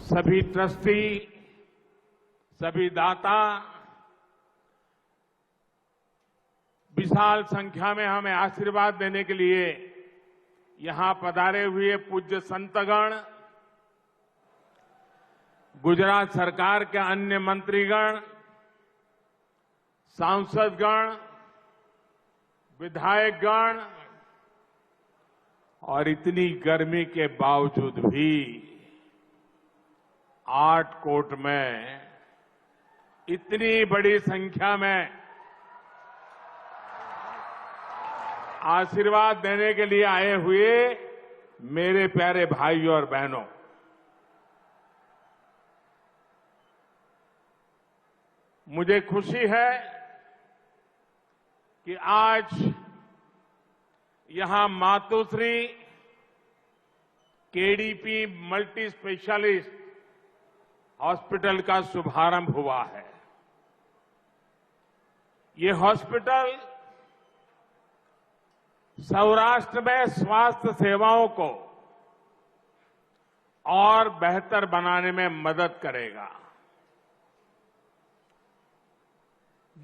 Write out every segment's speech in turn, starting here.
सभी ट्रस्टी, सभी दाता विशाल संख्या में हमें आशीर्वाद देने के लिए यहां पधारे हुए पूज्य संतगण, गुजरात सरकार के अन्य मंत्रीगण, सांसदगण, विधायकगण और इतनी गर्मी के बावजूद भी आटकोट में इतनी बड़ी संख्या में आशीर्वाद देने के लिए आए हुए मेरे प्यारे भाइयों और बहनों, मुझे खुशी है कि आज यहां Matoshri KDP multi specialist hospital का शुभारंभ हुआ है। ये हॉस्पिटल सौराष्ट्र में स्वास्थ्य सेवाओं को और बेहतर बनाने में मदद करेगा।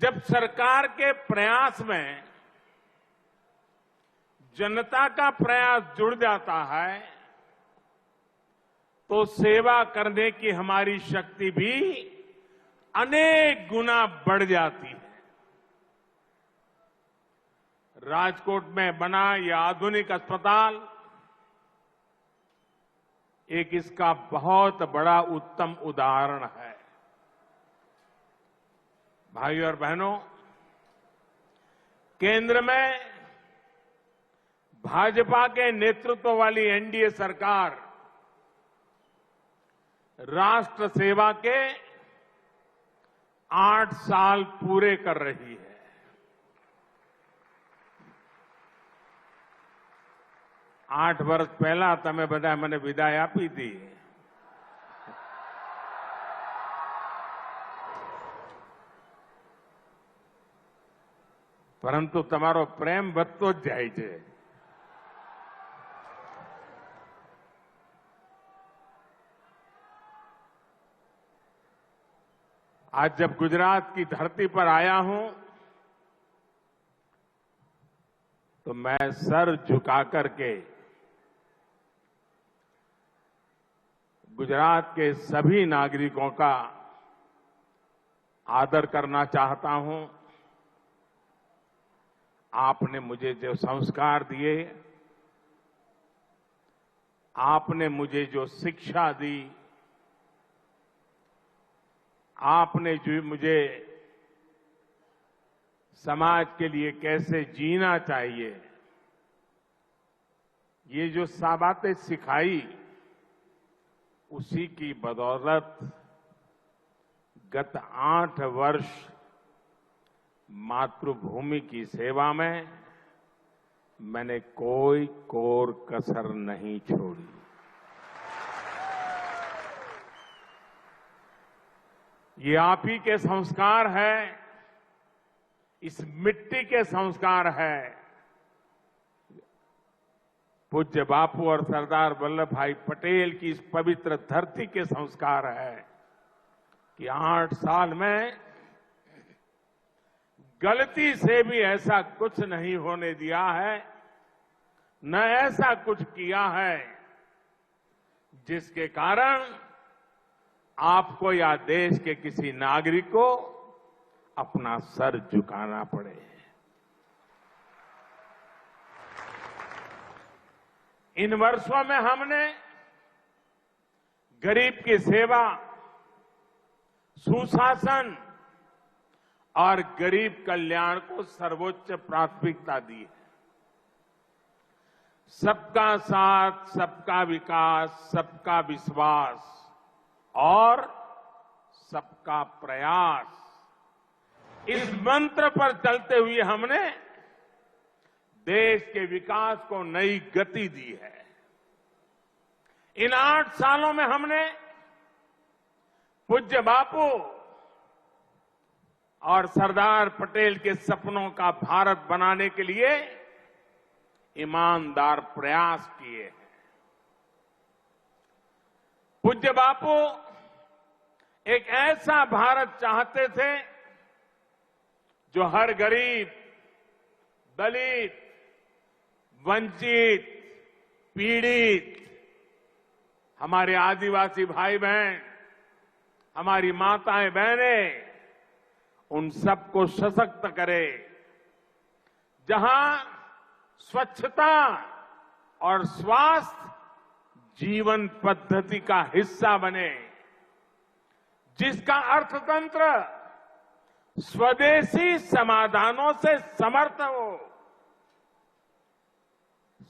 जब सरकार के प्रयास में जनता का प्रयास जुड़ जाता है तो सेवा करने की हमारी शक्ति भी अनेक गुना बढ़ जाती है। राजकोट में बना यह आधुनिक अस्पताल एक इसका बहुत बड़ा उत्तम उदाहरण है। भाइयों और बहनों, केंद्र में भाजपा के नेतृत्व वाली एनडीए सरकार राष्ट्र सेवा के 8 साल पूरे कर रही है। 8 વર્ષ પહેલા તમે બધા મને વિદાય આપી હતી, પરંતુ તમારો પ્રેમ વધતો જ જાય છે। आज जब गुजरात की धरती पर आया हूं तो मैं सर झुका करके गुजरात के सभी नागरिकों का आदर करना चाहता हूं। आपने मुझे जो संस्कार दिए, आपने मुझे जो शिक्षा दी, आपने जो मुझे समाज के लिए कैसे जीना चाहिए, ये जो बातें सिखाई, उसी की बदौलत गत 8 वर्ष मातृभूमि की सेवा में मैंने कोई कोर कसर नहीं छोड़ी। ये आप ही के संस्कार है, इस मिट्टी के संस्कार है। पूज्य बापू और सरदार वल्लभ भाई पटेल की इस पवित्र धरती के संस्कार है कि 8 साल में गलती से भी ऐसा कुछ नहीं होने दिया है, न ऐसा कुछ किया है जिसके कारण आपको या देश के किसी नागरिक को अपना सर झुकाना पड़े। इन वर्षों में हमने गरीब की सेवा, सुशासन और गरीब कल्याण को सर्वोच्च प्राथमिकता दी है। सबका साथ, सबका विकास, सबका विश्वास और सबका प्रयास, इस मंत्र पर चलते हुए हमने देश के विकास को नई गति दी है। इन 8 सालों में हमने पूज्य बापू और सरदार पटेल के सपनों का भारत बनाने के लिए ईमानदार प्रयास किए हैं। पूज्य बापू एक ऐसा भारत चाहते थे जो हर गरीब, दलित, वंचित, पीड़ित, हमारे आदिवासी भाई बहन, हमारी माताएं बहनें, उन सबको सशक्त करे। जहां स्वच्छता और स्वास्थ्य जीवन पद्धति का हिस्सा बने, जिसका अर्थतंत्र स्वदेशी समाधानों से समर्थ हो।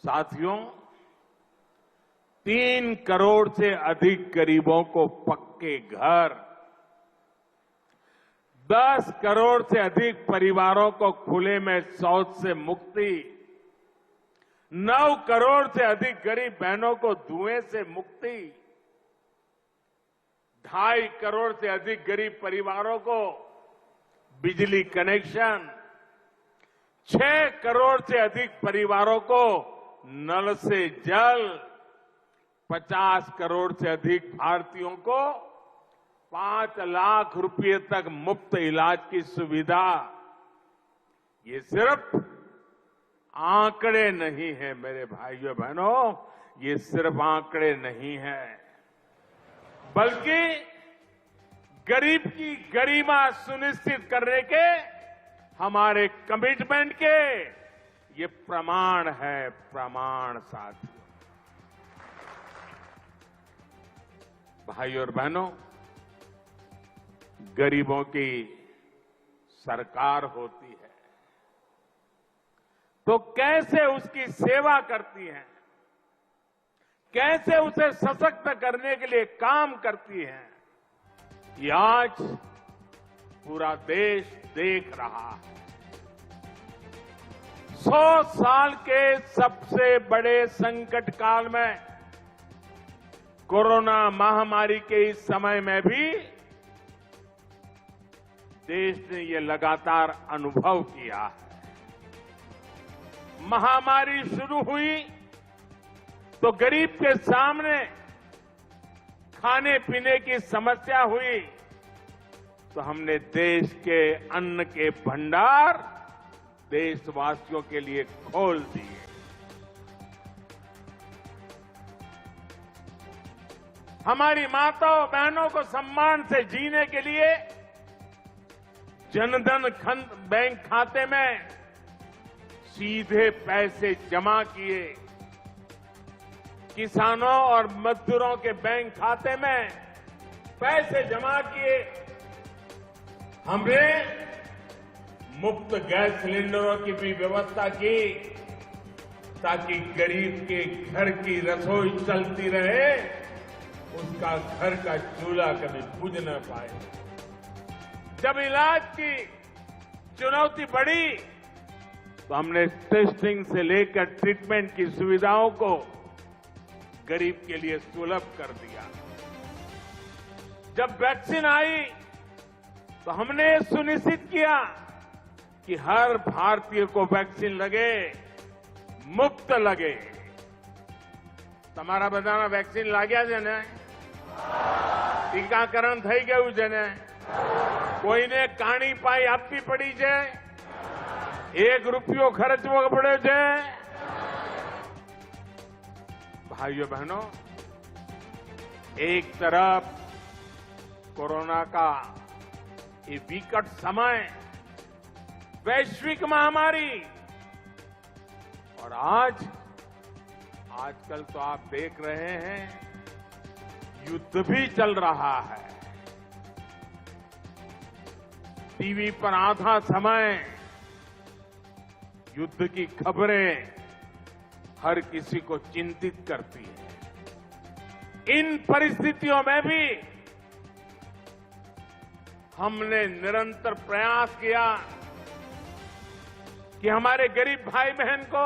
साथियों, 3 करोड़ से अधिक गरीबों को पक्के घर, 10 करोड़ से अधिक परिवारों को खुले में शौच से मुक्ति, 9 करोड़ से अधिक गरीब बहनों को धुएं से मुक्ति, 2.5 करोड़ से अधिक गरीब परिवारों को बिजली कनेक्शन, 6 करोड़ से अधिक परिवारों को नल से जल, 50 करोड़ से अधिक भारतीयों को 5 लाख रुपए तक मुफ्त इलाज की सुविधा। ये सिर्फ आंकड़े नहीं है मेरे भाइयों बहनों, ये सिर्फ आंकड़े नहीं है, बल्कि गरीब की गरिमा सुनिश्चित करने के हमारे कमिटमेंट के ये प्रमाण है, प्रमाण। साथियों, भाइयों और बहनों, गरीबों की सरकार होती है तो कैसे उसकी सेवा करती है, कैसे उसे सशक्त करने के लिए काम करती है, ये आज पूरा देश देख रहा है। 100 साल के सबसे बड़े संकट काल में, कोरोना महामारी के इस समय में भी देश ने ये लगातार अनुभव किया है। महामारी शुरू हुई तो गरीब के सामने खाने पीने की समस्या हुई तो हमने देश के अन्न के भंडार देशवासियों के लिए खोल दिए। हमारी माताओं बहनों को सम्मान से जीने के लिए जनधन बैंक खाते में सीधे पैसे जमा किए, किसानों और मजदूरों के बैंक खाते में पैसे जमा किए, हमने मुफ्त गैस सिलेंडरों की भी व्यवस्था की ताकि गरीब के घर की रसोई चलती रहे, उसका घर का चूल्हा कभी बुझ न पाए। जब इलाज की चुनौती बढ़ी तो हमने टेस्टिंग से लेकर ट्रीटमेंट की सुविधाओं को गरीब के लिए सुलभ कर दिया। जब वैक्सीन आई तो हमने सुनिश्चित किया कि हर भारतीय को वैक्सीन लगे, मुफ्त लगे। તમારા બધાના વેક્સિન લાગ્યા છે ને? ટીકાકરણ થઈ ગયું છે ને? કોઈને કાણી પાઈ આપવી પડી છે? 1 રૂપિયો ખર્ચવો પડ્યો છે? भाइयों बहनों, एक तरफ कोरोना का ये विकट समय, वैश्विक महामारी, और आजकल तो आप देख रहे हैं युद्ध भी चल रहा है। टीवी पर आधा समय युद्ध की खबरें हर किसी को चिंतित करती है। इन परिस्थितियों में भी हमने निरंतर प्रयास किया कि हमारे गरीब भाई बहन को,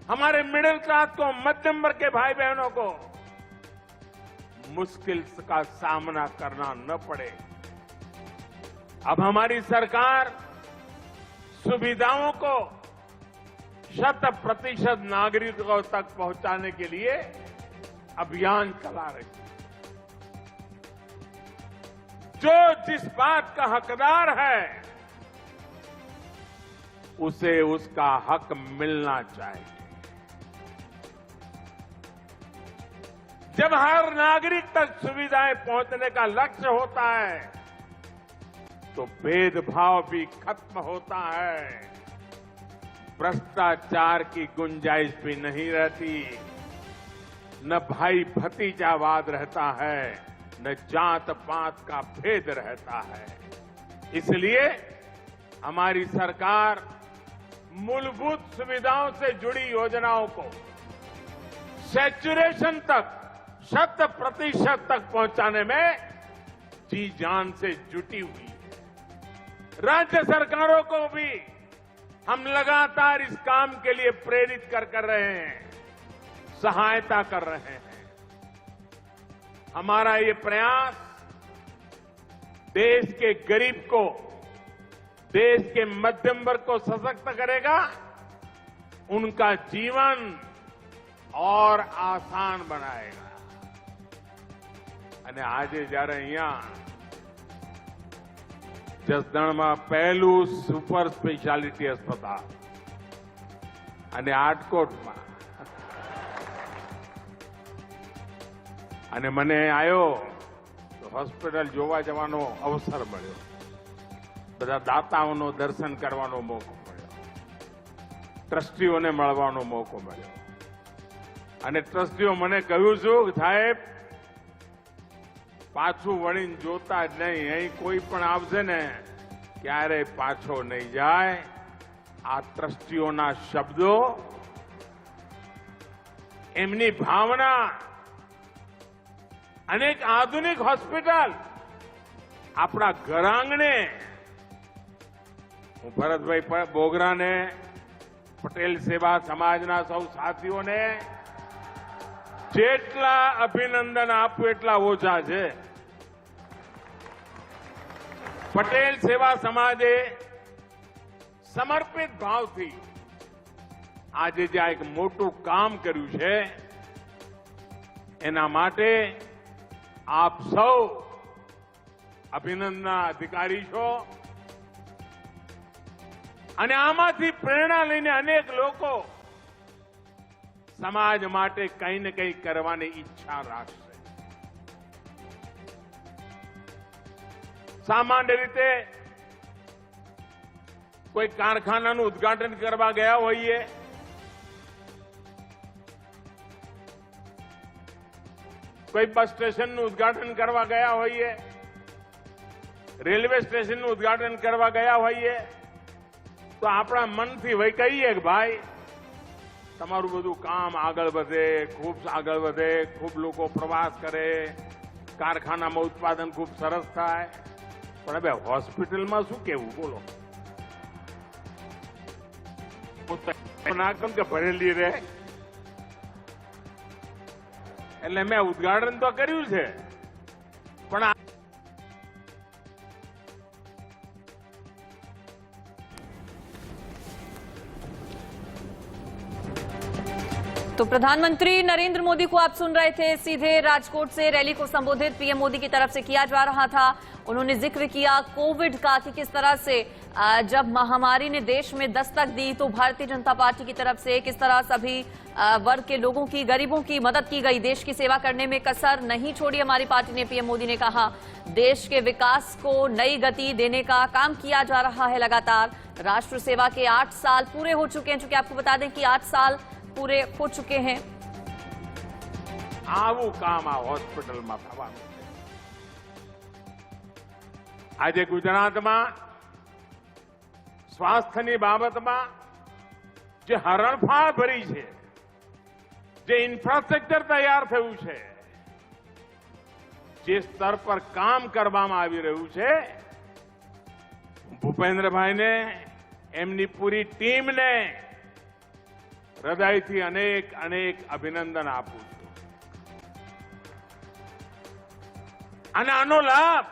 हमारे मिडिल क्लास को, मध्यम वर्ग के भाई बहनों को मुश्किल का सामना करना न पड़े। अब हमारी सरकार सुविधाओं को 100% नागरिकों तक पहुंचाने के लिए अभियान चला रही है। जो जिस बात का हकदार है उसे उसका हक मिलना चाहिए। जब हर नागरिक तक सुविधाएं पहुंचने का लक्ष्य होता है तो भेदभाव भी खत्म होता है, भ्रष्टाचार की गुंजाइश भी नहीं रहती, न भाई भतीजावाद रहता है, न जात पात का भेद रहता है। इसलिए हमारी सरकार मूलभूत सुविधाओं से जुड़ी योजनाओं को सैचुरेशन तक 100% तक पहुंचाने में जी जान से जुटी हुई है। राज्य सरकारों को भी हम लगातार इस काम के लिए प्रेरित कर रहे हैं, सहायता कर रहे हैं। हमारा ये प्रयास देश के गरीब को, देश के मध्यम वर्ग को सशक्त करेगा, उनका जीवन और आसान बनाएगा। અને આજે જ્યારે અહીંયા જસદણમાં પહેલું સુપર સ્પેશિયાલિટી अस्पताल અને આટકોટમાં અને મને આવ્યો તો હોસ્પિટલ જોવા જવાનો અવસર મળ્યો, બધા દાતાઓનો દર્શન કરવાનો મોકો મળ્યો, ટ્રસ્ટીઓને મળવાનો મોકો મળ્યો અને ટ્રસ્ટીઓ મને કહ્યું છું કે સાહેબ પાછું વળીને જોતા જ નહીં, અહીં કોઈ પણ આવશે ને ક્યારે પાછો નહીં જાય। આ ટ્રસ્ટીઓના શબ્દો, એમની ભાવના, અનેક આધુનિક હોસ્પિટલ આપણા ઘર આંગણે, હું ભરતભાઈ બોગરાને, પટેલ સેવા સમાજના સૌ સાથીઓને જેટલા અભિનંદન આપું એટલા ઓછા છે। પટેલ સેવા સમાજે સમર્પિત ભાવથી આજે જે એક મોટું કામ કર્યું છે એના માટે આપ સૌ અભિનંદનના અધિકારી છો અને આમાંથી પ્રેરણા લઈને અનેક લોકો સમાજ માટે કંઈ ને કંઈ કરવાની ઈચ્છા રાખશે। સામાન્ય રીતે કોઈ કારખાનાનું ઉદ્ઘાટન કરવા ગયા હોઈએ, કોઈ બસ સ્ટેશનનું ઉદ્ઘાટન કરવા ગયા હોઈએ, રેલવે સ્ટેશનનું ઉદ્ઘાટન કરવા ગયા હોઈએ તો આપણા મનથી વહી કહીએ કે ભાઈ તમારું બધું કામ આગળ વધે, ખૂબ આગળ વધે, ખૂબ લોકો પ્રવાસ કરે, કારખાનામાં ઉત્પાદન ખૂબ સરસ થાય, પણ હવે હોસ્પિટલમાં શું કહેવું બોલો? ના કેમ કે ભરેલી રહે એટલે મેં ઉદ્ઘાટન તો કર્યું છે પણ तो प्रधानमंत्री नरेंद्र मोदी को आप सुन रहे थे, सीधे राजकोट से रैली को संबोधित पीएम मोदी की तरफ से किया जा रहा था। उन्होंने जिक्र किया कोविड का कि किस तरह से जब महामारी ने देश में दस्तक दी तो भारतीय जनता पार्टी की तरफ से किस तरह सभी वर्ग के लोगों की, गरीबों की मदद की गई, देश की सेवा करने में कसर नहीं छोड़ी हमारी पार्टी ने। पीएम मोदी ने कहा देश के विकास को नई गति देने का काम किया जा रहा है लगातार। राष्ट्र सेवा के 8 साल पूरे हो चुके हैं, चूंकि आपको बता दें कि 8 साल पूरे हो चुके हैं। आवू काम आ होस्पिटल में थवानुं छे। आज गुजरात में स्वास्थ्य बाबत में जे हरणफाळ भरी है, जे इंफ्रास्ट्रक्चर तैयार थयुं छे, जे स्तर पर काम करवामां आवी रह्युं छे, भूपेन्द्रभाई ने एमनी पूरी टीम ने हृदयथी अनेक अनेक अभिनंदन आपું છું। અને આનો લાભ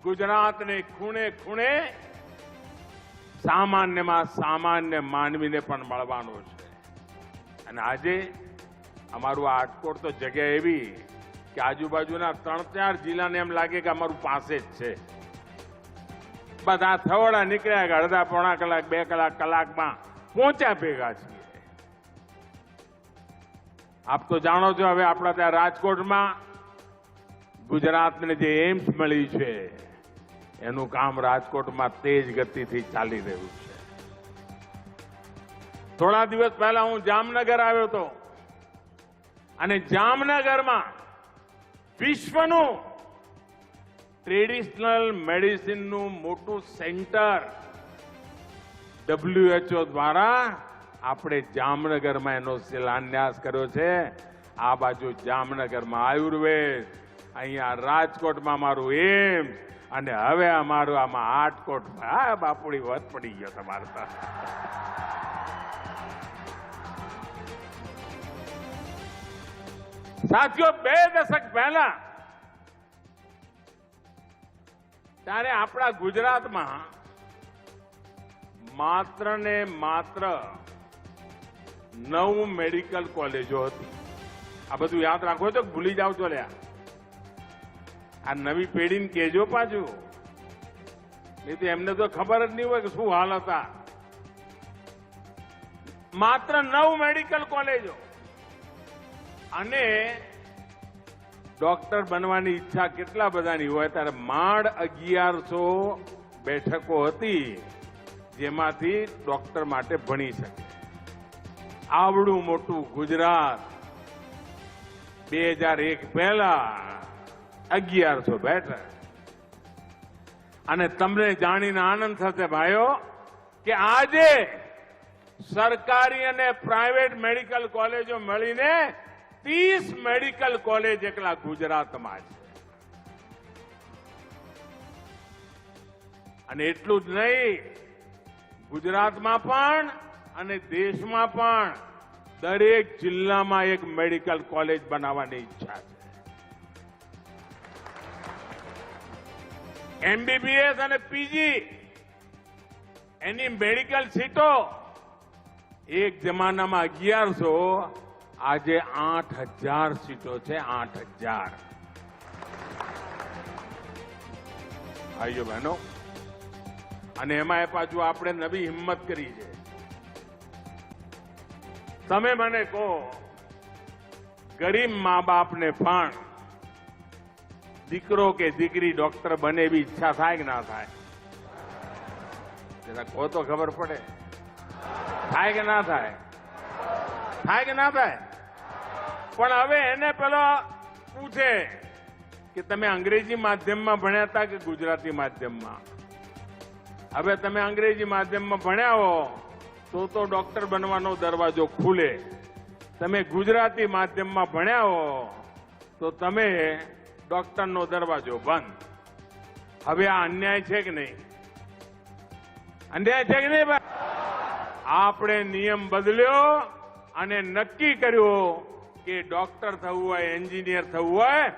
ગુજરાતને ખૂણે ખૂણે સામાન્યમાં સામાન્ય માનવીને પણ મળવાનો છે। અને આજે અમારું રાજકોટ તો જગ્યા એવી કે આજુબાજુના 3-4 જિલ્લાને એમ લાગે કે અમારું પાસે જ છે. બધા થવડા નીકળ્યા કે અડધા પોણા કલાક 2 કલાકમાં પહોંચ્યા ભેગા છીએ. આપ તો જાણો છો હવે આપણા ત્યાં રાજકોટમાં ગુજરાતને જે એમ્સ મળી છે એનું કામ રાજકોટમાં તેજ ગતિથી ચાલી રહ્યું છે. થોડા દિવસ પહેલા હું જામનગર આવ્યો હતો અને જામનગરમાં વિશ્વનું ટ્રેડિશનલ મેડિસિનનું મોટું સેન્ટર WHO દ્વારા આપણે જામનગરમાં એનો શિલાન્યાસ કર્યો છે. આ બાજુ જામનગરમાં આયુર્વેદ, અહીંયા રાજકોટમાં મારું એમ્સ અને હવે અમારું આમાં આટકોટમાં. આ બાપુડી વધ પડી ગયો તમારે તો. સાથીઓ, 2 દશક પહેલા ત્યારે આપણા ગુજરાતમાં માત્ર ને માત્ર 9 મેડિકલ કોલેજો હતી. આ બધું યાદ રાખો તો ભૂલી જાવ છો લ્યા. આ નવી પેઢીને કહેજો પાછું, નહીં તો એમને તો ખબર જ નહીં હોય કે શું હાલ હતા. માત્ર 9 મેડિકલ કોલેજો અને ડોક્ટર બનવાની ઈચ્છા કેટલા બધાની હોય ત્યારે માંડ 1100 બેઠકો હતી જેમાંથી ડોક્ટર માટે ભણી શકે. આવડું મોટું ગુજરાત 2001 પહેલા 1100 બેઠક. અને તમને જાણીને આનંદ થશે ભાઈઓ કે આજે સરકારી અને પ્રાઇવેટ મેડિકલ કોલેજો મળીને 30 મેડિકલ કોલેજ એકલા ગુજરાતમાં છે. અને એટલું જ નહીં, ગુજરાતમાં પણ અને દેશમાં પણ દરેક જિલ્લામાં એક મેડિકલ કોલેજ બનાવવાની ઈચ્છા છે. MBBS અને PG એની મેડિકલ સીટો એક જમાનામાં 1100, આજે 8000 સીટો છે. 8000. ભાઈઓ બહેનો, અને એમાં પાછું આપણે નવી હિંમત કરી છે. તમે મને કહો, ગરીબ મા બાપને પણ દીકરો કે દીકરી ડોક્ટર બને એવી ઈચ્છા થાય કે ના થાય? જરા કહો તો ખબર પડે. થાય કે ના થાય? થાય કે ના થાય? પણ હવે એને પેલો પૂછે કે તમે અંગ્રેજી માધ્યમમાં ભણ્યા હતા કે ગુજરાતી માધ્યમમાં? હવે તમે અંગ્રેજી માધ્યમમાં ભણ્યા હો તો ડોક્ટર બનવાનો દરવાજો ખુલે. તમે ગુજરાતી માધ્યમમાં ભણ્યા હો તો તમે ડોક્ટરનો દરવાજો બંધ. હવે આ અન્યાય છે કે નહીં? અન્યાય છે કે નહીં ભાઈ? આપણે નિયમ બદલ્યો અને નક્કી કર્યું કે ડોક્ટર થવું હોય, એન્જિનિયર થવું હોય